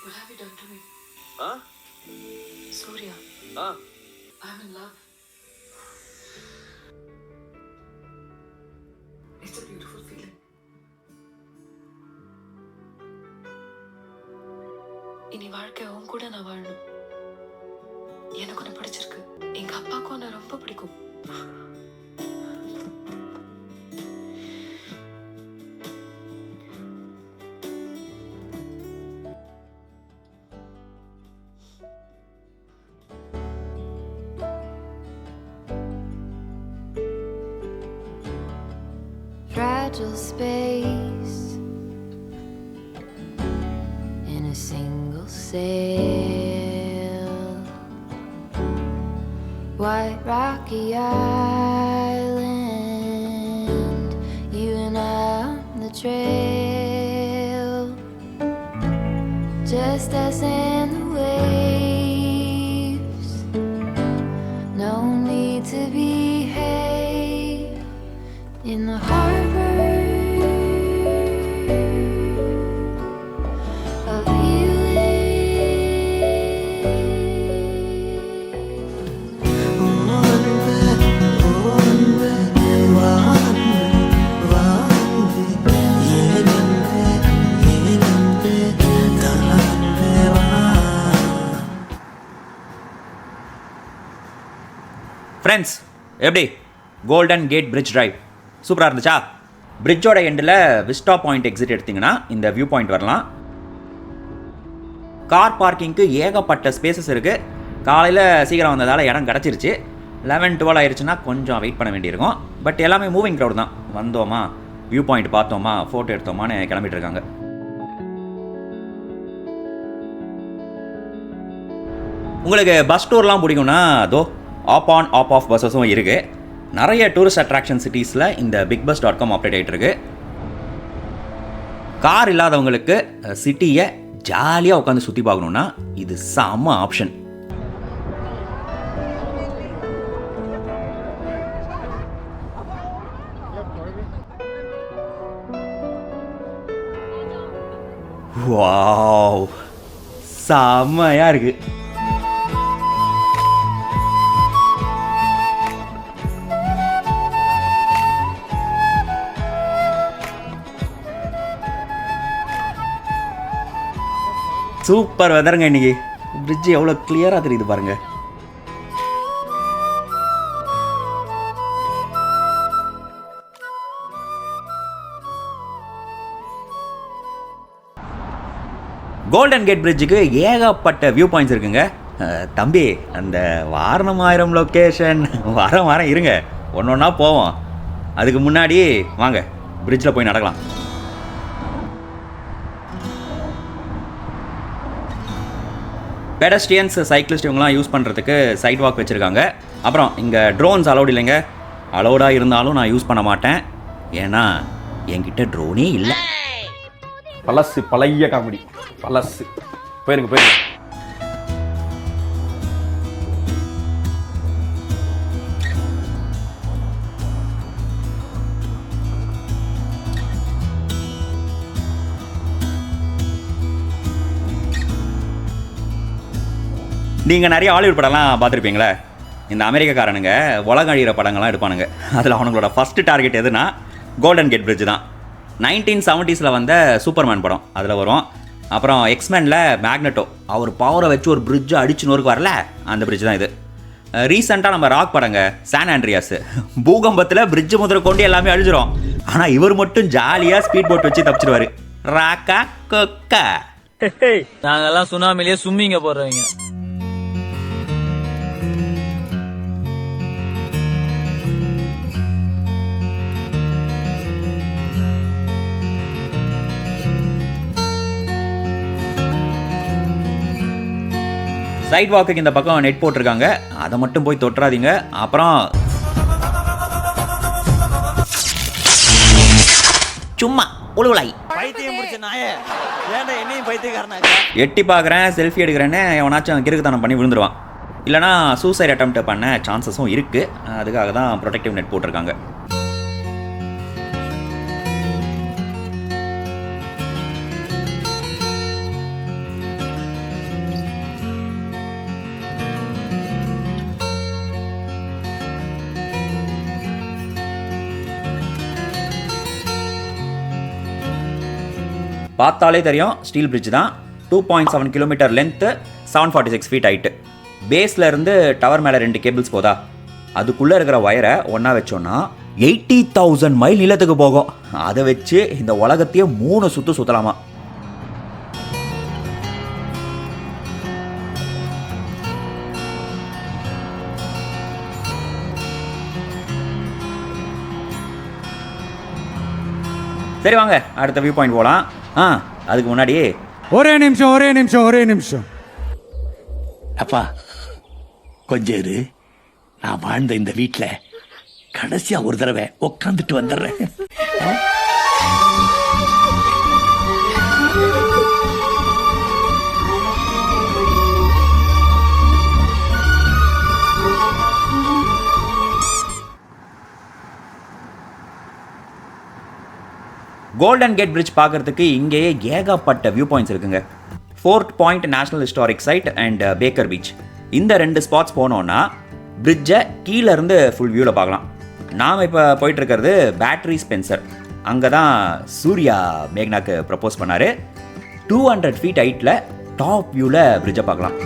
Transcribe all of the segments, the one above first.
What have you done to me? Huh? Surya, Huh? I'm in love. It's a beautiful feeling. இனி வாழ்க்கை உன் கூட நான் வாழணும். எனக்கு உன்னை பிடிச்சிருக்கு. எங்க அப்பாவுக்கும் உன்னை ரொம்ப பிடிக்கும். Fragile space in a single sail, white rocky island, you and I on the trail, just us and the waves, no need to behave in the harbor of friends எப்படி கோல்டன் கேட் பிரிட்ஜ் டிரைவ் சூப்பராக இருந்துச்சா? பிரிட்ஜோட எண்டில் Vista point exit எடுத்திங்கன்னா இந்த view point வரலாம். Car பார்க்கிங்க்கு ஏகப்பட்ட spaces இருக்குது. காலையில் சீக்கிரம் வந்ததால் இடம் கிடச்சிருச்சு. 11-12 ஆயிடுச்சுன்னா கொஞ்சம் வெயிட் பண்ண வேண்டியிருக்கும். பட் எல்லாமே மூவிங் க்ரௌட் தான். வந்தோமா, வியூ பாயிண்ட் பார்த்தோமா, ஃபோட்டோ எடுத்தோமான்னு கிளம்பிட்டு இருக்காங்க. உங்களுக்கு பஸ் டூர்லாம் பிடிக்கும்னா அதோ ஆப் ஆன் ஆப் ஆஃப் பஸ்ஸஸும் இருக்குது. நிறைய டூரிஸ்ட் அட்ராக்ஷன் சிட்டிஸில் இந்த bigbus.com ஆப்ரேட் ஆகிட்டு இருக்கு. கார் இல்லாதவங்களுக்கு சிட்டியை ஜாலியாக உட்காந்து சுற்றி பார்க்கணுன்னா இது செம்ம ஆப்ஷன். வாவ், செம்மையாக இருக்குது. சூப்பர் வெதருங்க இன்னைக்கு. பிரிட்ஜ் எவ்வளோ கிளியராக தெரியுது பாருங்க. கோல்டன் கேட் பிரிட்ஜுக்கு ஏகப்பட்ட வியூ பாயிண்ட்ஸ் இருக்குங்க. தம்பி, அந்த வாரணமாயிரம் லொக்கேஷன் வாரம் இருங்க, ஒன்று ஒன்றா போவோம். அதுக்கு முன்னாடி வாங்க பிரிட்ஜில் போய் நடக்கலாம். பெடஸ்ட்ரியன்ஸ், சைக்கிளிஸ்ட் இவங்களாம் யூஸ் பண்ணுறதுக்கு சைட் வாக் வச்சுருக்காங்க. அப்புறம் இங்கே ட்ரோன்ஸ் அலௌட் இல்லைங்க. அலௌடாக இருந்தாலும் நான் யூஸ் பண்ண மாட்டேன். ஏன்னா என்கிட்ட ட்ரோனே இல்லை. பழசு, பழைய காமெடி, பழசு. போயிருங்க. நீங்கள் நிறைய ஹாலிவுட் படம்லாம் பார்த்துருப்பீங்களே. இந்த அமெரிக்காரனுங்க உலக அழிகிற படங்கள்லாம் எடுப்பானுங்க. அதில் அவனுங்களோட ஃபஸ்ட்டு டார்கெட் எதுனா கோல்டன் கேட் பிரிட்ஜ் தான். 1970s வந்த சூப்பர்மேன் படம் அதில் வரும். அப்புறம் எக்ஸ்மேனில் மேக்னெட்டோ அவர் பவரை வச்சு ஒரு பிரிட்ஜை அடிச்சு நோருக்கு வரல, அந்த பிரிட்ஜ் தான் இது. ரீசெண்டாக நம்ம ராக் படங்க சான் ஆண்ட்ரியாஸ், பூகம்பத்தில் பிரிட்ஜு முதல்ல கொண்டு எல்லாமே அழிஞ்சிரும். ஆனால் இவர் மட்டும் ஜாலியாக ஸ்பீட் போட் வச்சு தப்பிச்சிருவாரு. ராக்கா கொக்கா. நாங்கெல்லாம் சுனாமிலேயே சும்மிங்க போடுறவங்க. சைட் வாக்குக்கு இந்த பக்கம் நெட் போட்டிருக்காங்க, அதை மட்டும் போய் தொட்டுறாதீங்க. அப்புறம் சும்மா உழுவுலாய் பைத்தியம் முடிச்ச நாயே, ஏன்டா என்னையும் பைத்தியக்காரனாக்க? எட்டி பார்க்குறேன், செல்ஃபி எடுக்கிறேன்னு எவனாச்சும் கிறுக்குத்தனம் பண்ணி விழுந்துருவான். இல்லைனா சூசைட் அட்டெம்ப்ட் பண்ண சான்சஸும் இருக்குது. அதுக்காக தான் ப்ரொடெக்டிவ் நெட் போட்டிருக்காங்க. பார்த்தாலே தெரியும் ஸ்டீல் பிரிட்ஜ் தான். 2.7 கிலோமீட்டர் லென்த்து, 746 ஃபீட் ஹைட்டு. பேஸில் இருந்து டவர் மேலே 2 கேபிள்ஸ் போதா, அதுக்குள்ளே இருக்கிற ஒயரை ஒன்றா வச்சோன்னா 80,000 மைல் நீளத்துக்கு போகும். அதை வச்சு இந்த உலகத்தையே 3 சுற்றலாமா. சரி வாங்க அடுத்த வியூ பாயிண்ட் போகலாம். அதுக்கு முன்னாடி ஒரே நிமிஷம். அப்பா கொஞ்சம் இரு, நான் வாழ்ந்த இந்த வீட்டில் கடைசியா ஒரு தடவை உட்காந்துட்டு வந்துடுறேன். கோல்டன் கேட் பிரிட்ஜ் பார்க்கறதுக்கு இங்கேயே ஏகப்பட்ட வியூ பாயிண்ட்ஸ் இருக்குங்க. Fort Point National Historic Site and Baker Beach, இந்த 2 ஸ்பாட்ஸ் போனோன்னா பிரிட்ஜை கீழே இருந்து ஃபுல் வியூவில் பார்க்கலாம். நாம் இப்போ போயிட்டுருக்கிறது பேட்டரி ஸ்பென்சர். அங்கே தான் சூர்யா மேக்னாக்கு ப்ரப்போஸ் பண்ணார். 200 ஃபீட் ஹைட்டில் டாப் வியூவில் பிரிட்ஜை பார்க்கலாம்.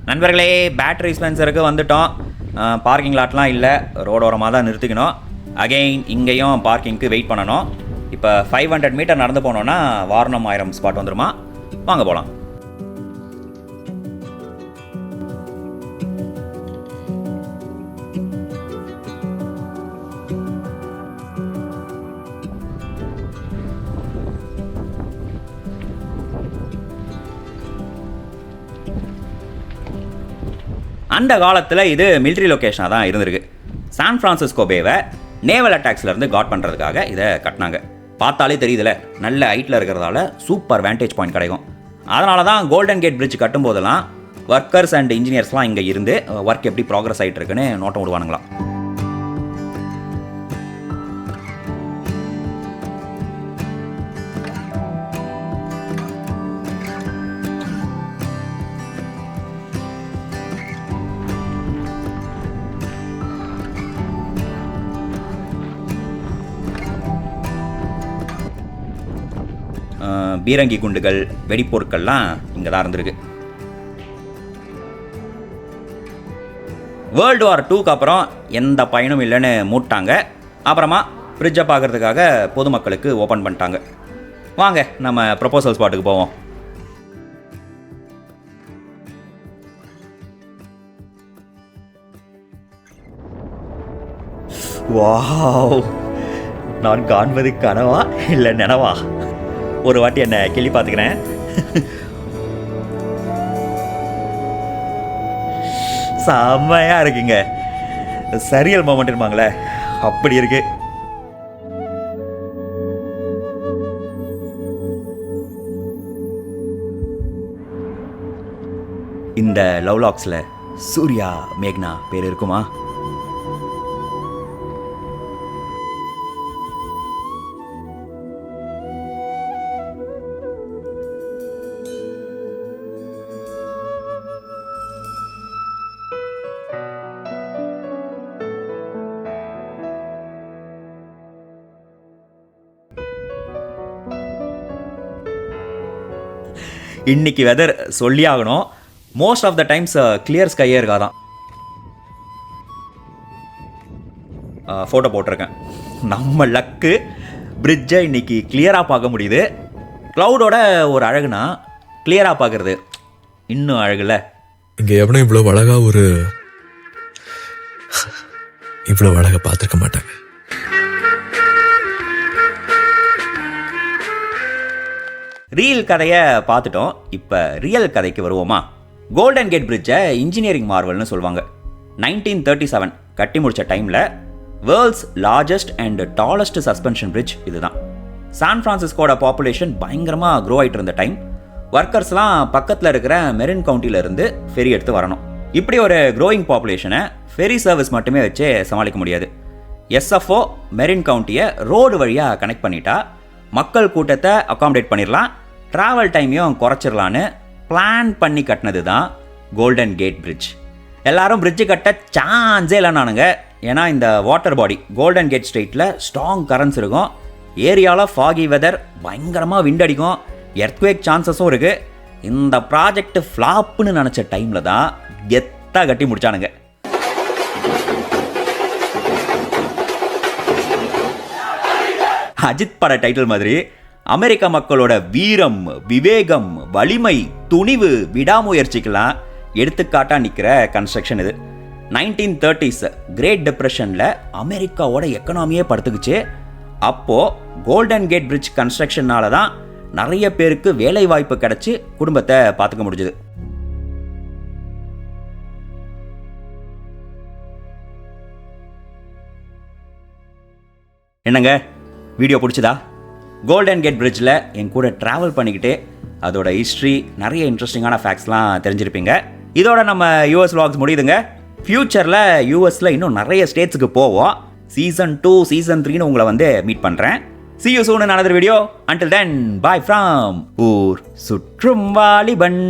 நண்பர்களே, பேட்டரி ஸ்பென்சருக்கு வந்துட்டோம். பார்க்கிங் லாட்லாம் இல்லை, ரோடோரமாக தான் நிறுத்திக்கணும். அகெயின் இங்கேயும் பார்க்கிங்க்கு வெயிட் பண்ணணும். இப்போ 500 மீட்டர் நடந்து போனோன்னா வாரணம் 1000 ஸ்பாட் வந்துடுமா. வாங்க போகலாம். அந்த காலத்தில் இது மிலிட்ரி லொக்கேஷனாக தான் இருந்திருக்கு. சான் ஃப்ரான்சிஸ்கோ பேவை நேவல் அட்டாக்ஸ்லேருந்து காட் பண்ணுறதுக்காக இதை கட்டினாங்க. பார்த்தாலே தெரியுதுல, நல்ல ஹைட்டில் இருக்கிறதால சூப்பர் வேண்டேஜ் பாயிண்ட் கிடைக்கும். அதனால தான் கோல்டன் கேட் பிரிட்ஜ் கட்டும்போதெல்லாம் ஒர்க்கர்ஸ் அண்ட் இன்ஜினியர்ஸ்லாம் இங்கே இருந்து ஒர்க் எப்படி ப்ராக்ரஸ் ஆகிட்டு இருக்குன்னு நோட்டம் விடுவானுங்களாம். பீரங்கி குண்டுகள், வெடிப்பொருட்கள்லாம் இங்கே தான் இருந்திருக்கு. வேர்ல்டு வார் 2க்கு அப்புறம் எந்த பயனும் இல்லைன்னு மூட்டாங்க. அப்புறமா ஃப்ரிட்ஜை பார்க்குறதுக்காக பொதுமக்களுக்கு ஓப்பன் பண்ணிட்டாங்க. வாங்க நம்ம ப்ரொபோசல் ஸ்பாட்டுக்கு போவோம். வாவ், நான் காண்பது கனவா இல்லை நினவா? ஒரு வாட்டி என்ன கிளி பார்த்துக்கிறேன். செம்மையா இருக்குங்க. சரியல் மொமெண்ட் இருப்பாங்களே, அப்படி இருக்கு. இந்த லவ் லாக்ஸில் சூர்யா மேக்னா பேர் இருக்குமா? இன்னைக்கு வெதர் சொல்லி ஆகணும். Most of the times clear ஸ்கையே இருக்காதான். ஃபோட்டோ போட்டிருக்கேன். நம்ம லக்கு, பிரிட்ஜை இன்னைக்கு கிளியராக பார்க்க முடியுது. க்ளவுடோட ஒரு அழகுனா கிளியராக பார்க்குறது இன்னும் அழகுல. இங்கே எவனும் இவ்வளோ அழகாக பார்த்துருக்க மாட்டாங்க. ரீல் கதையை பார்த்துட்டோம். இப்போ ரியல் கதைக்கு வருவோமா? கோல்டன் கேட் பிரிட்ஜை இன்ஜினியரிங் மார்வல்னு சொல்லுவாங்க. 1937 கட்டி முடித்த டைமில் world's largest and tallest suspension bridge இதுதான். சான் ஃப்ரான்சிஸ்கோட பாப்புலேஷன் பயங்கரமாக க்ரோ ஆகிட்டு இருந்த டைம். ஒர்க்கர்ஸ்லாம் பக்கத்தில் இருக்கிற மெரின் கவுண்டியிலேருந்து ஃபெரி எடுத்து வரணும். இப்படி ஒரு க்ரோயிங் பாப்புலேஷனை ஃபெரி சர்வீஸ் மட்டுமே வச்சு சமாளிக்க முடியாது. எஸ்எஃப்ஓ மெரின் கவுண்டியை ரோடு வழியாக கனெக்ட் பண்ணிட்டா மக்கள் கூட்டத்தை அகாமடேட் பண்ணிடலாம், ட்ராவல் டைமையும் குறைச்சிடலான்னு பிளான் பண்ணி கட்டினது தான் கோல்டன் கேட் பிரிட்ஜ். எல்லாரும் பிரிட்ஜு கட்ட சான்ஸே இல்லைனானுங்க. ஏன்னா இந்த வாட்டர் பாடி கோல்டன் கேட் ஸ்ட்ரெயிட்டில் ஸ்ட்ராங் கரண்ட்ஸ் இருக்கும், ஏரியாவில் ஃபாகி வெதர், பயங்கரமாக விண்ட் அடிக்கும், எர்த்குவேக் சான்சஸும் இருக்குது. இந்த ப்ராஜெக்ட் ஃப்ளாப்புன்னு நினச்ச டைமில் தான் கெத்தாக கட்டி முடிச்சானுங்க. அஜித் பட டைட்டில் மாதிரி அமெரிக்க மக்களோட வீரம், விவேகம், வலிமை, துணிவு, விடாமுயற்சிக்கெல்லாம் எடுத்துக்காட்டாக நிற்கிற கன்ஸ்ட்ரக்ஷன் இது. 1930s கிரேட் டிப்ரெஷனில் அமெரிக்காவோட எக்கனாமியே படுத்துக்குச்சு. அப்போது கோல்டன் கேட் பிரிட்ஜ் கன்ஸ்ட்ரக்ஷனால தான் நிறைய பேருக்கு வேலை வாய்ப்பு கிடச்சி குடும்பத்தை பார்த்துக்க முடிஞ்சுது. என்னங்க வீடியோ பிடிச்சதா? கோல்டன் கேட் பிரிட்ஜில் என் கூட ட்ராவல் பண்ணிக்கிட்டு அதோட ஹிஸ்ட்ரி, நிறைய இன்ட்ரெஸ்டிங்கான ஃபேக்ட்ஸ்லாம் தெரிஞ்சிருப்பீங்க. இதோட நம்ம யூஎஸ் vlogs முடியுதுங்க. ஃப்யூச்சரில் யூஎஸில் இன்னும் நிறைய ஸ்டேட்ஸுக்கு போவோம். சீசன் 2, சீசன் 3ன்னு உங்களை மீட் பண்ணுறேன். See you soon in another video. Until then, bye from ஊர் சுற்றும் வாலிபன்.